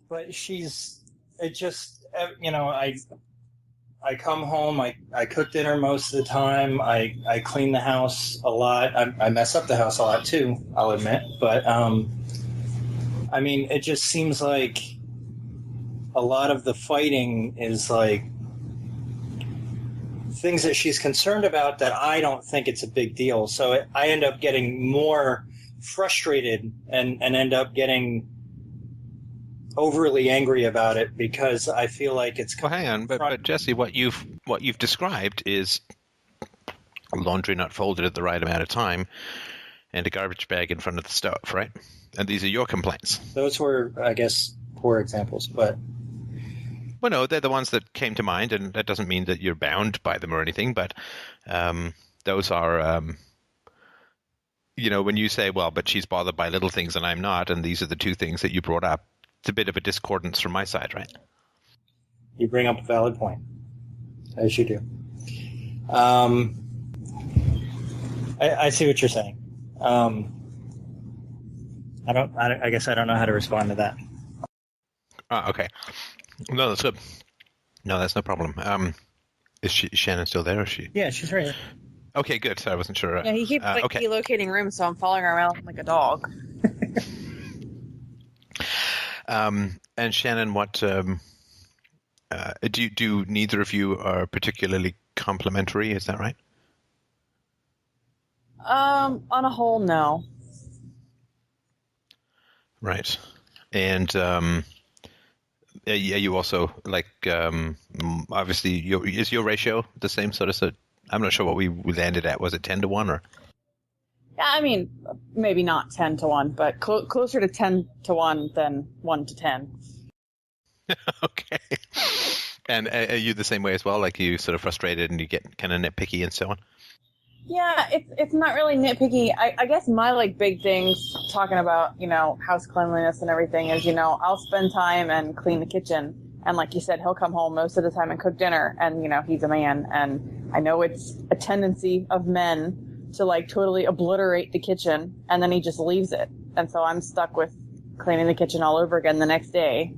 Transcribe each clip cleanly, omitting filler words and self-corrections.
but I come home, I cook dinner most of the time. I clean the house a lot. I mess up the house a lot too, I'll admit. But I mean, it just seems like a lot of the fighting is like things that she's concerned about that I don't think it's a big deal. So I end up getting more frustrated and end up getting overly angry about it because I feel like it's. Well, hang on, but Jesse, what you've described is laundry not folded at the right amount of time and a garbage bag in front of the stove, right? And these are your complaints. Those were, I guess, poor examples, but. Well, no, they're the ones that came to mind, and that doesn't mean that you're bound by them or anything, but those are, when you say, well, but she's bothered by little things and I'm not, and these are the two things that you brought up, it's a bit of a discordance from my side, right? You bring up a valid point, as you do. I see what you're saying. I guess I don't know how to respond to that. Okay. No, that's good. No, that's no problem. Is Shannon still there? Or is she? Yeah, she's right here. Okay, good. So I wasn't sure. Yeah, he keeps relocating rooms, so I'm following her around like a dog. And Shannon, what do neither of you are particularly complimentary? Is that right? On a whole, no. Right, and you also like obviously is your ratio the same sort of? So I'm not sure what we landed at. Was it 10 to 1 or? Yeah, I mean maybe not 10 to 1, but closer to 10 to 1 than 1 to 10. Okay. And are you the same way as well? Like you sort of frustrated and you get kind of nitpicky and so on? Yeah, it's not really nitpicky. I guess my like big things talking about, house cleanliness and everything is, I'll spend time and clean the kitchen. And like you said, he'll come home most of the time and cook dinner. And, he's a man. And I know it's a tendency of men to like totally obliterate the kitchen and then he just leaves it. And so I'm stuck with cleaning the kitchen all over again the next day.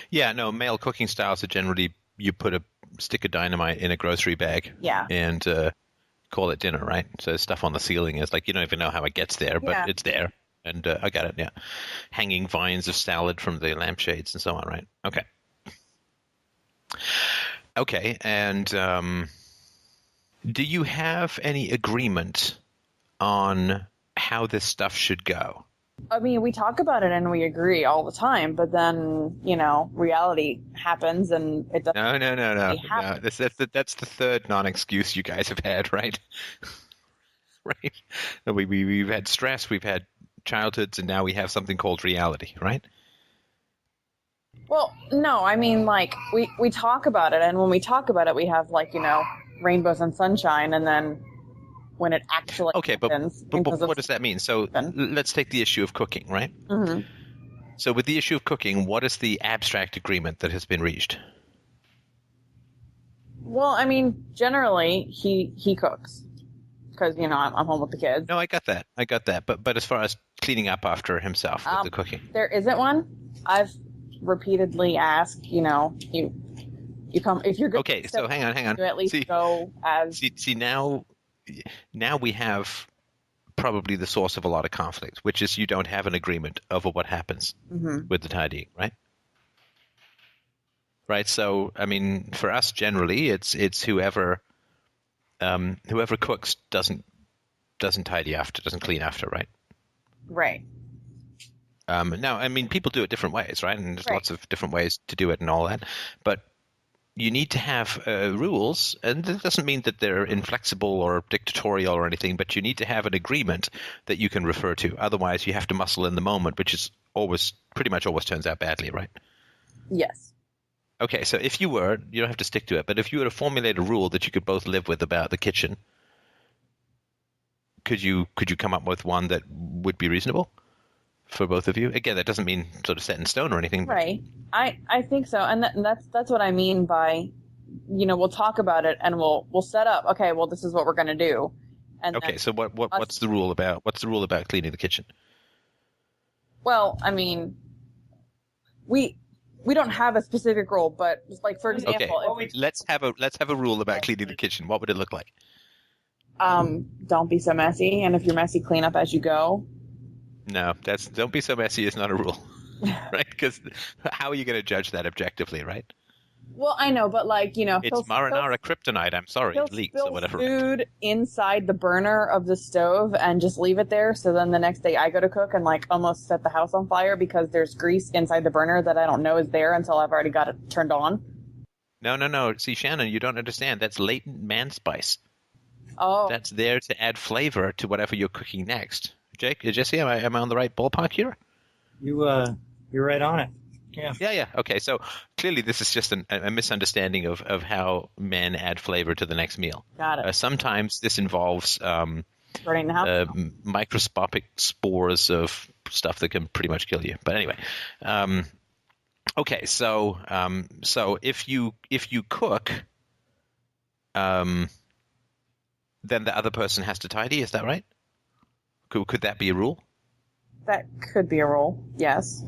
Yeah, no, male cooking styles are generally you put a stick of dynamite in a grocery bag and call it dinner, right? So stuff on the ceiling is like you don't even know how it gets there, but it's there. And I got it, yeah. Hanging vines of salad from the lampshades and so on, right? Okay. Okay, and do you have any agreement on how this stuff should go? I mean, we talk about it and we agree all the time, but then, reality happens and it doesn't. No. That's the third non-excuse you guys have had, right? Right. We've had stress, we've had childhoods, and now we have something called reality, right? Well, no, I mean, like, we talk about it, and when we talk about it, we have, like, rainbows and sunshine, and then when it actually happens. But what does that mean? So let's take the issue of cooking, right? Mm-hmm. So with the issue of cooking, what is the abstract agreement that has been reached? Well, I mean, generally, he cooks. Because, I'm home with the kids. No, I got that. But as far as cleaning up after himself with the cooking. There isn't one. I've repeatedly asked, you come, if you're good. Okay, so hang on. You at least go as. See, now we have probably the source of a lot of conflict, which is you don't have an agreement over what happens with the tidying, right? Right. So, I mean, for us, generally, it's whoever cooks doesn't tidy after, doesn't clean after, right? Right. Now, I mean, people do it different ways, right? And there's lots of different ways to do it and all that. But you need to have rules, and that doesn't mean that they're inflexible or dictatorial or anything, but you need to have an agreement that you can refer to. Otherwise, you have to muscle in the moment, which is pretty much always turns out badly, right? Yes. Okay, so if you don't have to stick to it, but if you were to formulate a rule that you could both live with about the kitchen, could you come up with one that would be reasonable for both of you? Again, that doesn't mean sort of set in stone or anything. Right. I think so, and that's what I mean by, we'll talk about it and we'll set up. Okay, well, this is what we're going to do. And okay, so what's the rule about cleaning the kitchen? Well, I mean, we don't have a specific rule, but like for example, okay. Let's have a rule about cleaning the kitchen. What would it look like? Don't be so messy, and if you're messy, clean up as you go. No, don't be so messy is not a rule, right? Because how are you going to judge that objectively, right? Well, I know, but like, it's marinara kryptonite. I'm sorry, it leaks or whatever. Food inside the burner of the stove and just leave it there. So then the next day I go to cook and like almost set the house on fire because there's grease inside the burner that I don't know is there until I've already got it turned on. No. See, Shannon, you don't understand. That's latent man spice. Oh, that's there to add flavor to whatever you're cooking next. Jesse, am I on the right ballpark here? You're right on it. Yeah. Okay, so clearly this is just a misunderstanding of how men add flavor to the next meal. Got it. Sometimes this involves burning the house. Microscopic spores of stuff that can pretty much kill you. But anyway, okay. So if you cook, then the other person has to tidy. Is that right? Could that be a rule? That could be a rule. Yes.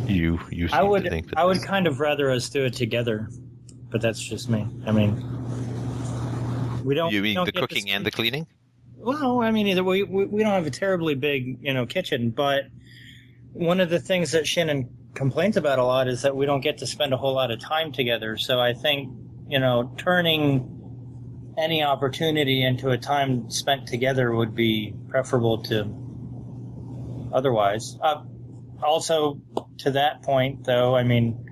You I would kind of rather us do it together, but that's just me. I mean, we don't. You mean the cooking and the cleaning? Well, I mean, either we don't have a terribly big kitchen, but one of the things that Shannon complains about a lot is that we don't get to spend a whole lot of time together. So I think turning any opportunity into a time spent together would be preferable to otherwise. Also, to that point, though, I mean,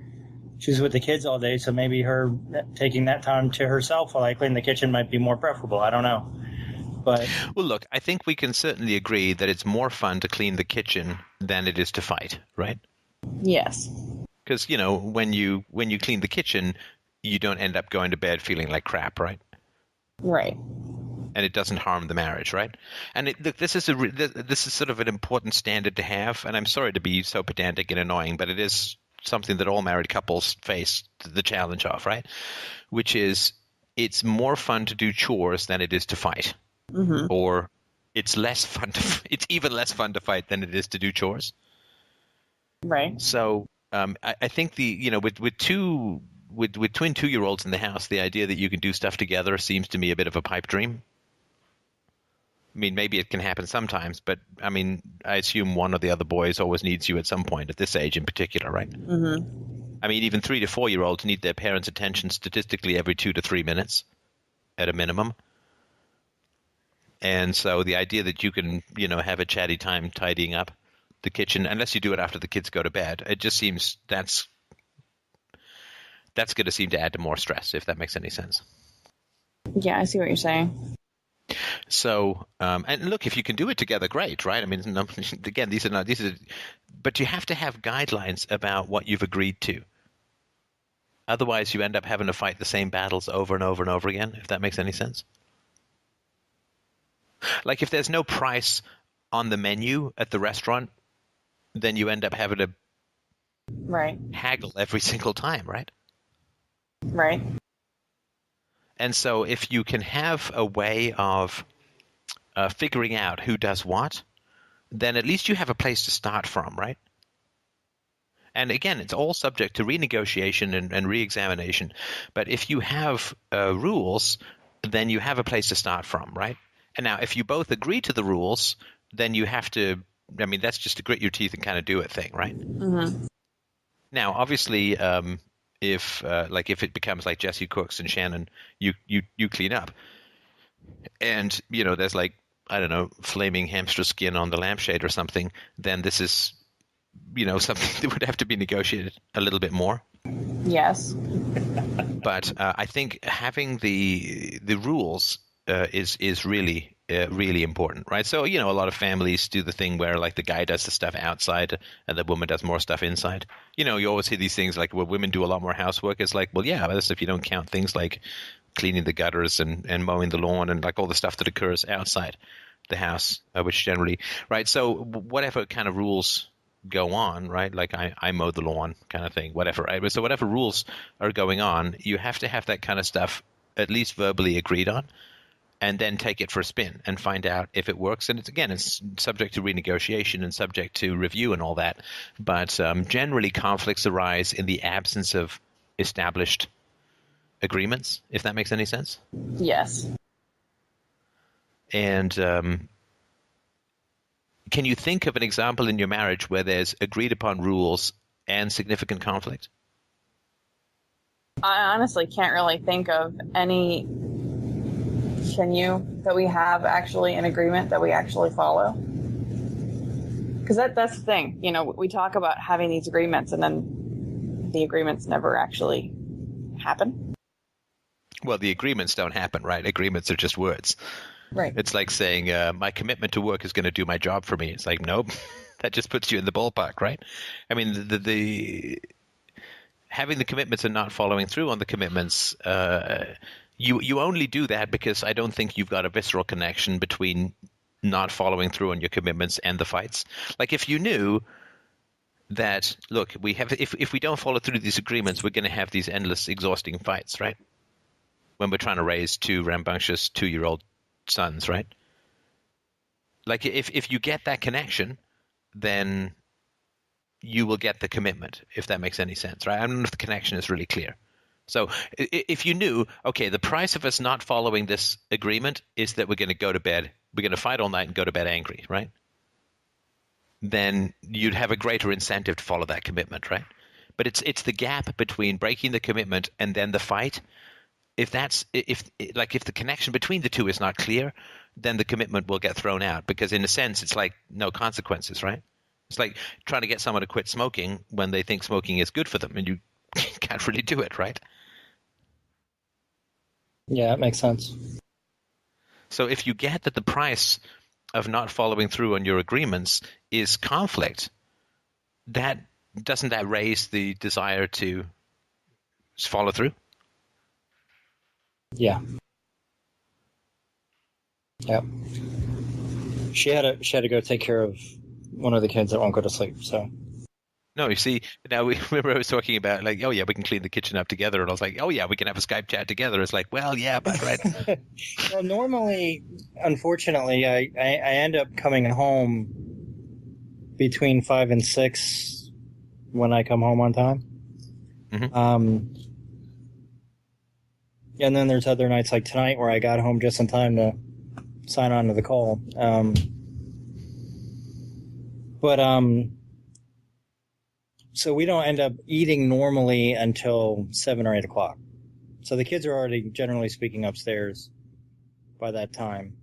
she's with the kids all day, so maybe her taking that time to herself while I clean the kitchen might be more preferable. I don't know. But well, look, I think we can certainly agree that it's more fun to clean the kitchen than it is to fight, right? Yes. Because, when you clean the kitchen, you don't end up going to bed feeling like crap, right? Right. And it doesn't harm the marriage, right? And look, this is sort of an important standard to have. And I'm sorry to be so pedantic and annoying, but it is something that all married couples face the challenge of, right? Which is, it's more fun to do chores than it is to fight, or it's even less fun to fight than it is to do chores. Right. So I think with twin 2-year-olds in the house, the idea that you can do stuff together seems to me a bit of a pipe dream. I mean, maybe it can happen sometimes, but I mean, I assume one or the other boys always needs you at some point at this age in particular, right? Mm-hmm. I mean, even 3 to 4-year-olds need their parents' attention statistically every 2 to 3 minutes at a minimum. And so the idea that you can, have a chatty time tidying up the kitchen, unless you do it after the kids go to bed, it just seems that's going to seem to add to more stress, if that makes any sense. Yeah, I see what you're saying. So, and look, if you can do it together, great, right? I mean, again, these are, but you have to have guidelines about what you've agreed to. Otherwise, you end up having to fight the same battles over and over and over again, if that makes any sense. Like if there's no price on the menu at the restaurant, then you end up having to haggle every single time, right? Right. And so if you can have a way of figuring out who does what, then at least you have a place to start from, right? And again, it's all subject to renegotiation and re-examination. But if you have rules, then you have a place to start from, right? And now if you both agree to the rules, then you have to – I mean, that's just a grit your teeth and kind of do it thing, right? Mm-hmm. Now, obviously if it becomes like Jesse cooks and Shannon, you clean up, and there's like, I don't know, flaming hamster skin on the lampshade or something, then this is something that would have to be negotiated a little bit more. Yes. But I think having the rules is really really important, right? So a lot of families do the thing where like the guy does the stuff outside and the woman does more stuff inside. You always hear these things like where women do a lot more housework. It's like, well, yeah, that's if you don't count things like cleaning the gutters and mowing the lawn and like all the stuff that occurs outside the house, which generally, right? So whatever kind of rules go on, right? Like I mow the lawn kind of thing, whatever, right? So whatever rules are going on, you have to have that kind of stuff at least verbally agreed on. and then take it for a spin and find out if it works. And it's subject to renegotiation and subject to review and all that. But generally, conflicts arise in the absence of established agreements, if that makes any sense. Yes. And can you think of an example in your marriage where there's agreed upon rules and significant conflict? I honestly can't really think of any. Can you? That we have actually an agreement that we actually follow? Because that's the thing. You know, we talk about having these agreements, and then the agreements never actually happen. Well, the agreements don't happen, right? Agreements are just words. Right. It's like saying, my commitment to work is going to do my job for me. It's like, nope, that just puts you in the ballpark, right? I mean, the having the commitments and not following through on the commitments, you only do that because I don't think you've got a visceral connection between not following through on your commitments and the fights. Like if you knew that, look, we have if we don't follow through these agreements, we're going to have these endless, exhausting fights, right? When we're trying to raise two rambunctious 2-year-old sons, right? Like if you get that connection, then you will get the commitment, if that makes any sense, right? I don't know if the connection is really clear. So if you knew, okay, the price of us not following this agreement is that we're going to go to bed, we're going to fight all night and go to bed angry, right? Then you'd have a greater incentive to follow that commitment, right? But it's the gap between breaking the commitment and then the fight. If the connection between the two is not clear, then the commitment will get thrown out because in a sense it's like no consequences, right? It's like trying to get someone to quit smoking when they think smoking is good for them and you can't really do it, right? Yeah, that makes sense. So if you get that the price of not following through on your agreements is conflict, doesn't that raise the desire to follow through? Yeah. Yep. She had to go take care of one of the kids that won't go to sleep. So. No, you see, now we remember I was talking about like, oh yeah, we can clean the kitchen up together, and I was like, oh yeah, we can have a Skype chat together. It's like, well, yeah, but right. Well, normally, unfortunately, I end up coming home between 5 and 6 when I come home on time. Mm-hmm. And then there's other nights like tonight where I got home just in time to sign on to the call. So we don't end up eating normally until 7 or 8 o'clock. So the kids are already, generally speaking, upstairs by that time.